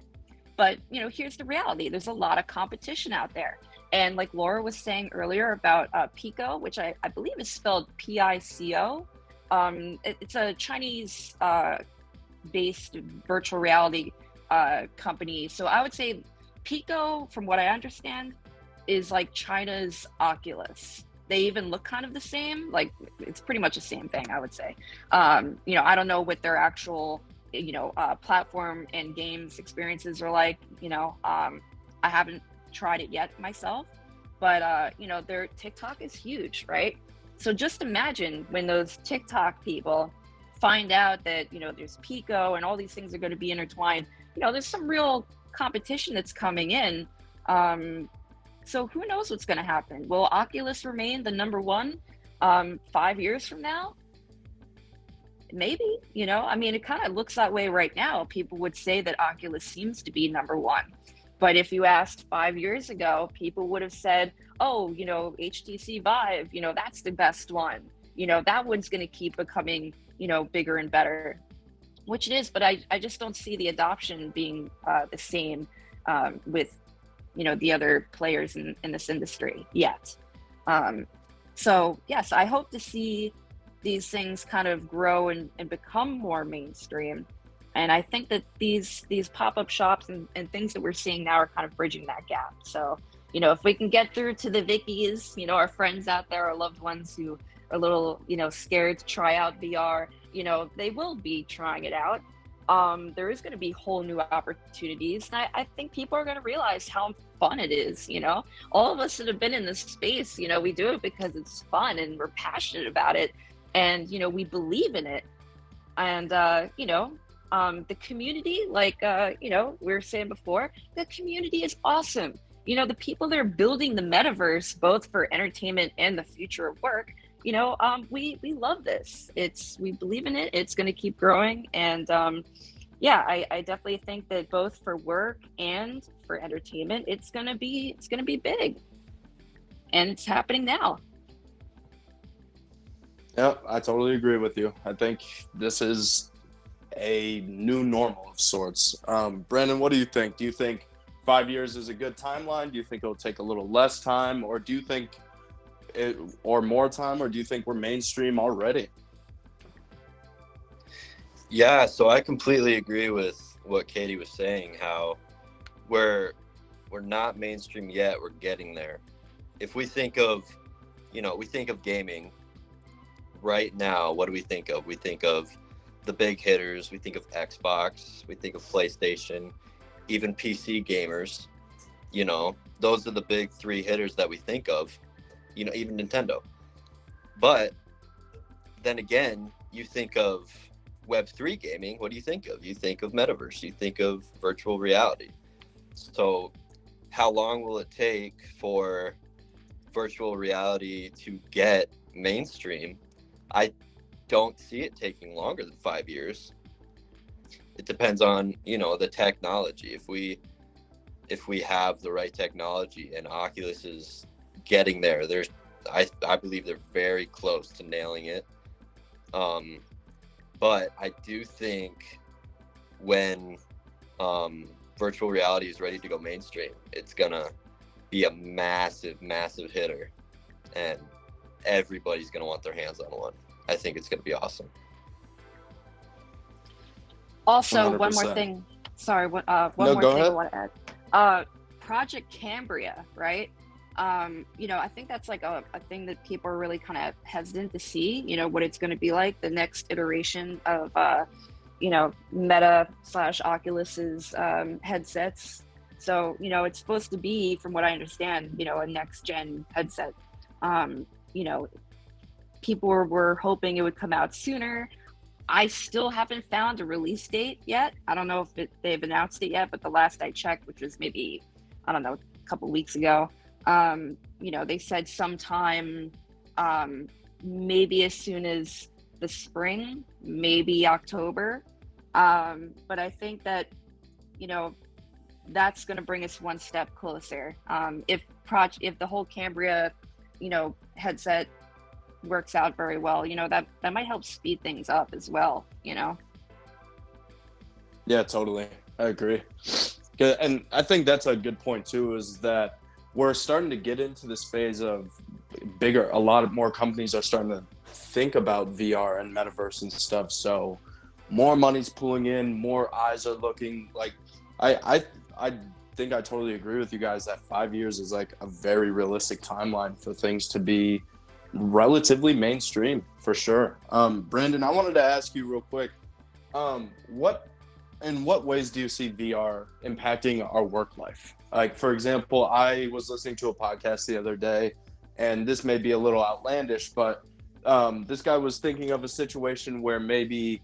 S2: But here's the reality: there's a lot of competition out there. And like Laura was saying earlier about Pico, which I believe is spelled Pico. It's a Chinese based virtual reality company. So I would say Pico, from what I understand, is like China's Oculus. They even look kind of the same. Like, it's pretty much the same thing, I would say. I don't know what their actual platform and games experiences are like. I haven't tried it yet myself, but their TikTok is huge, right? So just imagine when those TikTok people find out that there's Pico and all these things are going to be intertwined. There's some real competition that's coming in. So who knows what's going to happen? Will Oculus remain the number one 5 years from now? Maybe. I mean, it kind of looks that way right now. People would say that Oculus seems to be number one. But if you asked 5 years ago, people would have said, oh, HTC Vive, that's the best one. That one's going to keep becoming, bigger and better, which it is. But I just don't see the adoption being the same with, the other players in this industry yet. So, yes, I hope to see these things kind of grow and become more mainstream. And I think that these pop-up shops and things that we're seeing now are kind of bridging that gap. So, if we can get through to the Vickies, our friends out there, our loved ones who are a little, scared to try out VR, they will be trying it out. There is going to be whole new opportunities. And I think people are going to realize how fun it is. All of us that have been in this space, we do it because it's fun and we're passionate about it. And, we believe in it. And, the community, like, we were saying before, the community is awesome. The people that are building the metaverse, both for entertainment and the future of work, we love this. We believe in it. It's going to keep growing. And I definitely think that both for work and for entertainment, it's going to be big. And it's happening now.
S3: Yeah, I totally agree with you. I think this is a new normal of sorts. Brandon, what do you think? Do you think 5 years is a good timeline? Do you think it'll take a little less time, or do you think or more time, or do you think we're mainstream already?
S4: Yeah, so I completely agree with what Katie was saying, how we're not mainstream yet, we're getting there. If we think of, we think of gaming right now, what do we think of? We think of the big hitters, we think of Xbox, we think of PlayStation, even PC gamers, those are the big three hitters that we think of, even Nintendo. But then again, you think of Web3 gaming, what do you think of? You think of Metaverse, you think of virtual reality. So how long will it take for virtual reality to get mainstream? I don't see it taking longer than 5 years. It depends on, the technology. If we have the right technology, and Oculus is getting there, I believe they're very close to nailing it. But I do think when virtual reality is ready to go mainstream, it's gonna be a massive hitter, and everybody's gonna want their hands on one. I think it's gonna be awesome.
S2: Also, one more
S3: 100%.
S2: thing. Sorry, one
S3: No,
S2: more
S3: go
S2: thing
S3: ahead.
S2: I want to add. Project Cambria, right? I think that's like a thing that people are really kind of hesitant to see, what it's going to be like, the next iteration of, Meta / Oculus's headsets. So, it's supposed to be, from what I understand, a next gen headset. People were hoping it would come out sooner. I still haven't found a release date yet. I don't know if they've announced it yet, but the last I checked, which was maybe, I don't know, a couple weeks ago, they said sometime, maybe as soon as the spring, maybe October. But I think that, that's going to bring us one step closer. If the whole Cambria, headset works out very well, that might help speed things up as well.
S3: Yeah, totally. I agree. And I think that's a good point too, is that we're starting to get into this phase of a lot more companies are starting to think about VR and metaverse and stuff. So more money's pulling in, more eyes are looking. Like I think I totally agree with you guys that 5 years is like a very realistic timeline for things to be relatively mainstream, for sure. Brandon, I wanted to ask you real quick, in what ways do you see VR impacting our work life? Like, for example, I was listening to a podcast the other day, and this may be a little outlandish, but this guy was thinking of a situation where maybe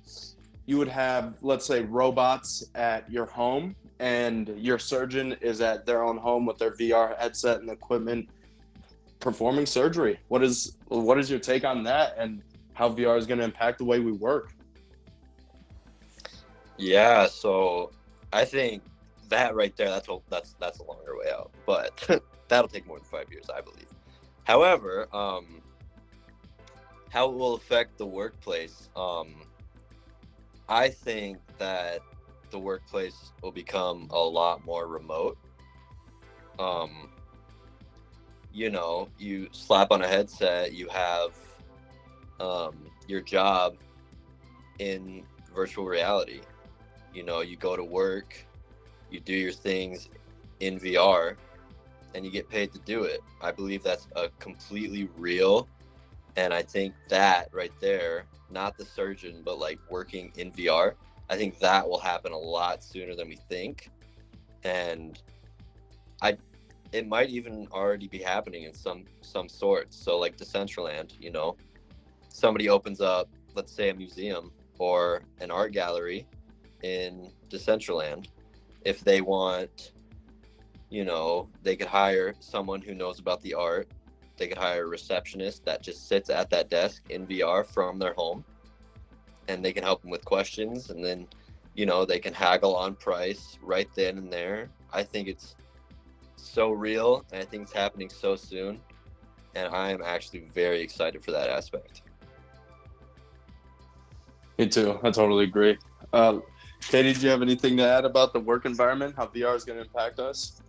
S3: you would have, let's say, robots at your home, and your surgeon is at their own home with their VR headset and equipment performing surgery. What is your take on that, and how VR is going to impact the way we work?
S4: Yeah, so I think that right there, that's a longer way out, but that'll take more than 5 years, I believe. However, how it will affect the workplace, I think that the workplace will become a lot more remote. You slap on a headset, you have your job in virtual reality. You go to work, you do your things in VR, and you get paid to do it. I believe that's a completely real, and I think that right there, not the surgeon, but like working in VR, I think that will happen a lot sooner than we think. And it might even already be happening in some sort. So like Decentraland, somebody opens up, let's say, a museum or an art gallery in Decentraland. If they want, they could hire someone who knows about the art. They could hire a receptionist that just sits at that desk in VR from their home, and they can help them with questions, and then they can haggle on price right then and there. I think it's so real, and I think it's happening so soon, and I am actually very excited for that aspect.
S3: Me too. I totally agree. Katie, do you have anything to add about the work environment, how VR is going to impact us?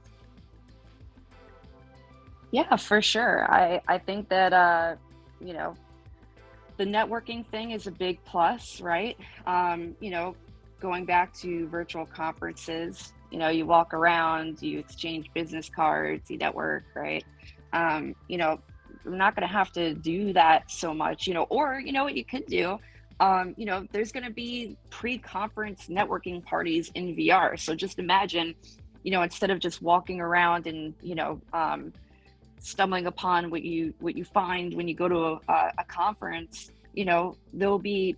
S2: Yeah, for sure. I think that, the networking thing is a big plus, right? Going back to virtual conferences, you walk around, you exchange business cards, you network, right? We're not going to have to do that so much, or what you could do, there's going to be pre-conference networking parties in VR. So just imagine, instead of just walking around and, stumbling upon what you find when you go to a conference, there'll be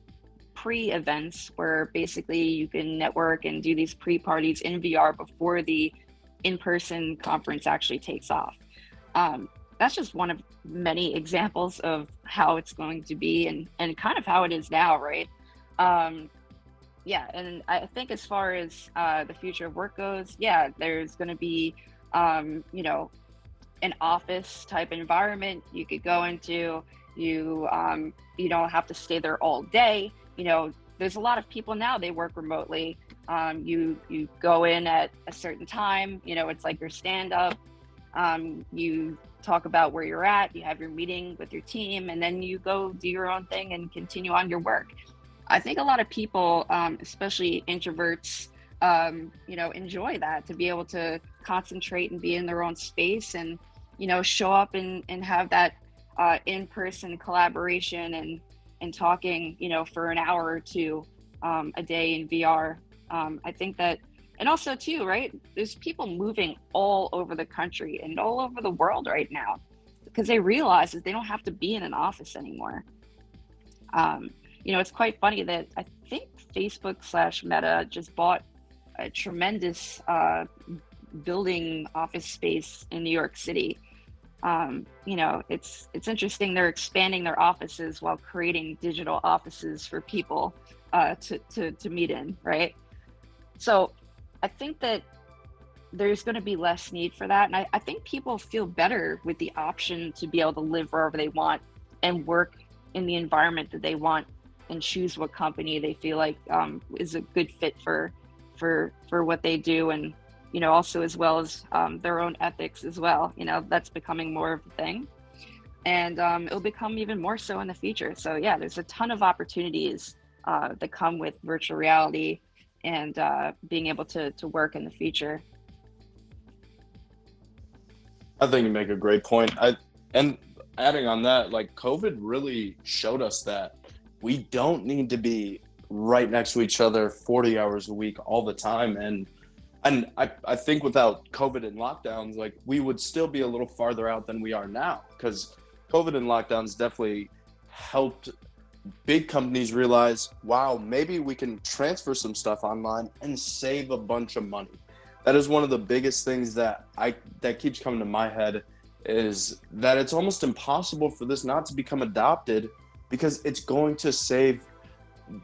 S2: pre-events where basically you can network and do these pre-parties in VR before the in-person conference actually takes off. That's just one of many examples of how it's going to be and kind of how it is now, right? Yeah, and I think as far as the future of work goes, yeah, there's going to be, an office type environment you could go into. You don't have to stay there all day. there's a lot of people now, they work remotely. You go in at a certain time, you know, it's like your stand up. You talk about where you're at, you have your meeting with your team, and then you go do your own thing and continue on your work. I think a lot of people, especially introverts, you know, enjoy that, to be able to concentrate and be in their own space and, you know, show up and have that in-person collaboration and talking, you know, for an hour or two a day in VR. I think that, and also too, right, there's people moving all over the country and all over the world right now because they realize that they don't have to be in an office anymore. You know, it's quite funny that I think Facebook/Meta just bought a tremendous building office space in New York City. You know, it's interesting. They're expanding their offices while creating digital offices for people to meet in, right? So I think that there's going to be less need for that. And I think people feel better with the option to be able to live wherever they want and work in the environment that they want and choose what company they feel like is a good fit for what they do. And, you know, also as well as their own ethics as well. You know, that's becoming more of a thing. And it'll become even more so in the future. So yeah, there's a ton of opportunities that come with virtual reality and being able to work in the future.
S3: I think you make a great point. And adding on that, like COVID really showed us that we don't need to be right next to each other 40 hours a week all the time. And I think without COVID and lockdowns, like we would still be a little farther out than we are now, because COVID and lockdowns definitely helped big companies realize, wow, maybe we can transfer some stuff online and save a bunch of money. That is one of the biggest things that keeps coming to my head, is that it's almost impossible for this not to become adopted, because it's going to save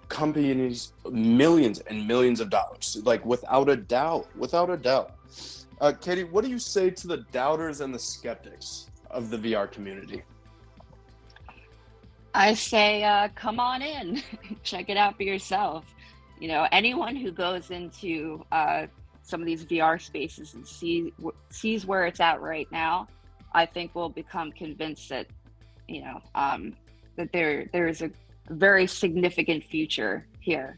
S3: companies millions and millions of dollars, like without a doubt. Katie, what do you say to the doubters and the skeptics of the VR community?
S2: I say, come on in, check it out for yourself. You know, anyone who goes into some of these VR spaces and sees where it's at right now, I think will become convinced that, you know, that there is a very significant future here.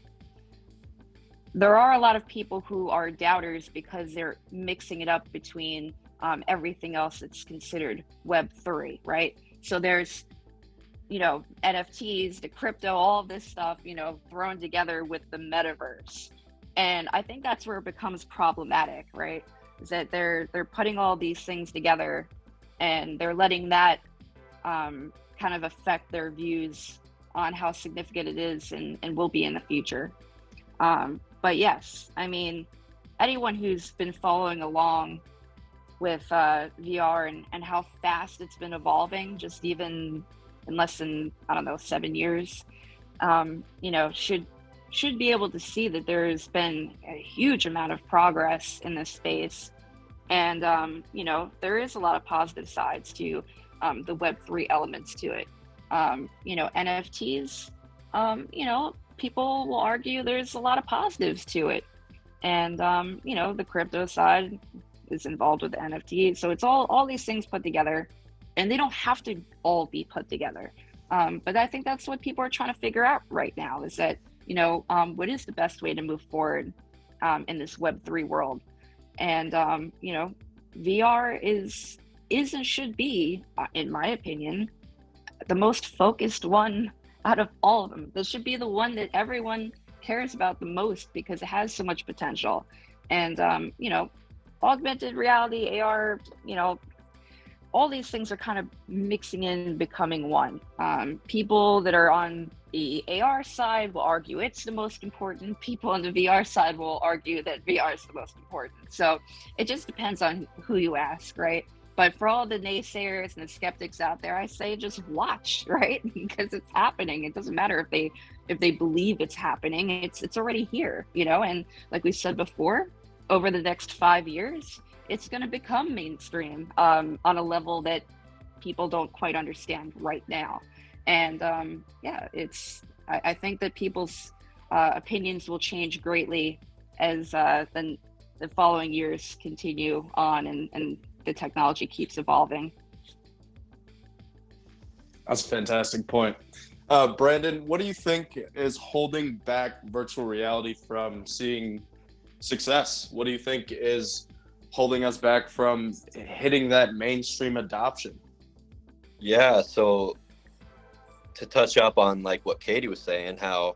S2: There are a lot of people who are doubters because they're mixing it up between everything else that's considered Web3, right? So there's, you know, NFTs, the crypto, all of this stuff, you know, thrown together with the metaverse. And I think that's where it becomes problematic, right? Is that they're putting all these things together and they're letting that kind of affect their views on how significant it is and will be in the future. But yes, I mean, anyone who's been following along with VR and how fast it's been evolving, just even in less than, I don't know, 7 years, you know, should be able to see that there's been a huge amount of progress in this space. And, you know, there is a lot of positive sides to the Web3 elements to it. You know, NFTs, you know, people will argue there's a lot of positives to it. And, you know, the crypto side is involved with the NFT. So it's all these things put together, and they don't have to all be put together. But I think that's what people are trying to figure out right now, is that, you know, what is the best way to move forward in this Web3 world? And, you know, VR is and should be, in my opinion, the most focused one out of all of them. This should be the one that everyone cares about the most because it has so much potential. And, you know, augmented reality, AR, you know, all these things are kind of mixing in and becoming one. People that are on the AR side will argue it's the most important. People on the VR side will argue that VR is the most important. So it just depends on who you ask, right? But for all the naysayers and the skeptics out there, I say just watch, right? Because it's happening. It doesn't matter if they believe it's happening. It's already here, you know. And like we said before, over the next 5 years, it's going to become mainstream on a level that people don't quite understand right now. And yeah, I think that people's opinions will change greatly as the following years continue on and the technology keeps evolving.
S3: That's a fantastic point. Brandon, what do you think is holding back virtual reality from seeing success? What do you think is holding us back from hitting that mainstream adoption?
S4: Yeah, so to touch up on like what Katie was saying, how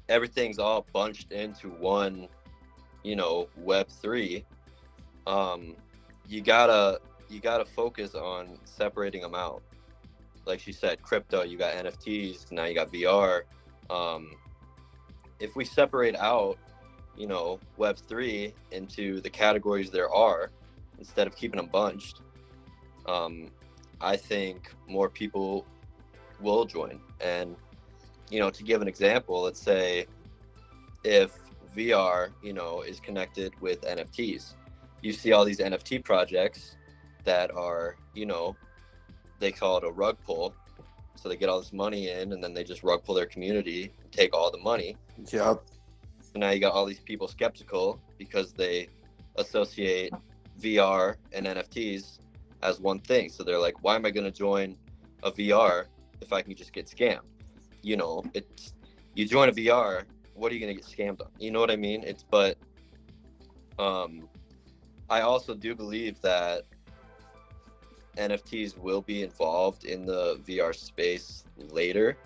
S4: everything's all bunched into one, Web3. You gotta focus on separating them out. Like she said, crypto, you got NFTs, now you got VR. If we separate out, Web3 into the categories there are, instead of keeping them bunched, I think more people will join. And, to give an example, let's say if VR, is connected with NFTs, you see all these NFT projects that are, they call it a rug pull. So they get all this money in and then they just rug pull their community, take all the money.
S3: Yep.
S4: So now you got all these people skeptical because they associate VR and NFTs as one thing. So they're like, why am I going to join a VR if I can just get scammed? You join a VR, what are you going to get scammed on? You know what I mean? I also do believe that NFTs will be involved in the VR space later.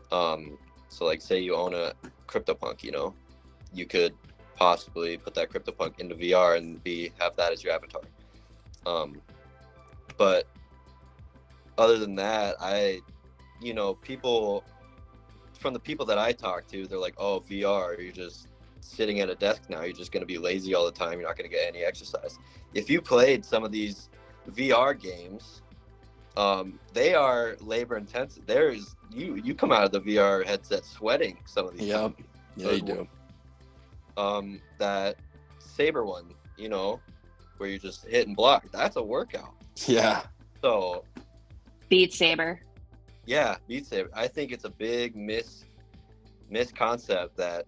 S4: So like say you own a CryptoPunk, you could possibly put that CryptoPunk into VR and have that as your avatar. But other than that, from the people that I talk to, they're like, oh, VR, you're just sitting at a desk now. You're just going to be lazy all the time. You're not going to get any exercise. If you played some of these VR games, they are labor intensive. You come out of the VR headset sweating some of these.
S3: Yep. Yeah, you do.
S4: That Saber one, where you just hit and block, that's a workout.
S3: Yeah.
S4: So
S2: Beat Saber.
S4: Yeah, Beat Saber. I think it's a big misconcept that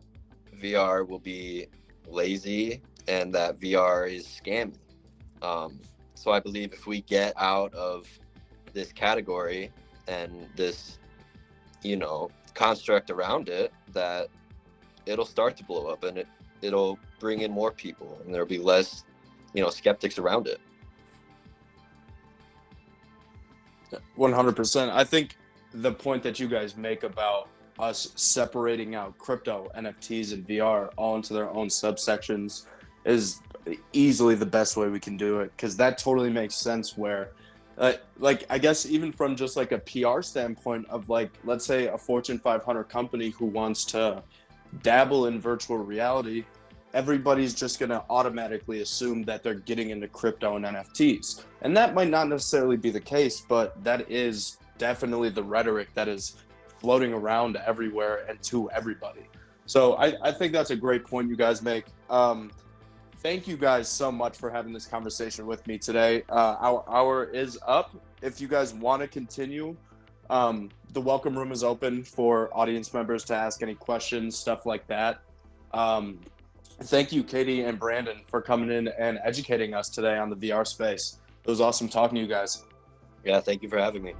S4: VR will be lazy and that VR is scammy. So I believe if we get out of this category and this, construct around it, that it'll start to blow up and it'll bring in more people and there'll be less, skeptics around it.
S3: 100%. I think the point that you guys make about us separating out crypto, NFTs, and VR all into their own subsections is easily the best way we can do it, because that totally makes sense where I guess even from just like a PR standpoint of like, let's say a Fortune 500 company who wants to dabble in virtual reality, everybody's just going to automatically assume that they're getting into crypto and NFTs. And that might not necessarily be the case, but that is definitely the rhetoric that is floating around everywhere and to everybody. So I think that's a great point you guys make. Thank you guys so much for having this conversation with me today. Our hour is up. If you guys want to continue, the welcome room is open for audience members to ask any questions, stuff like that. Thank you, Katie and Brandon, for coming in and educating us today on the VR space. It was awesome talking to you guys.
S4: Yeah, thank you for having me.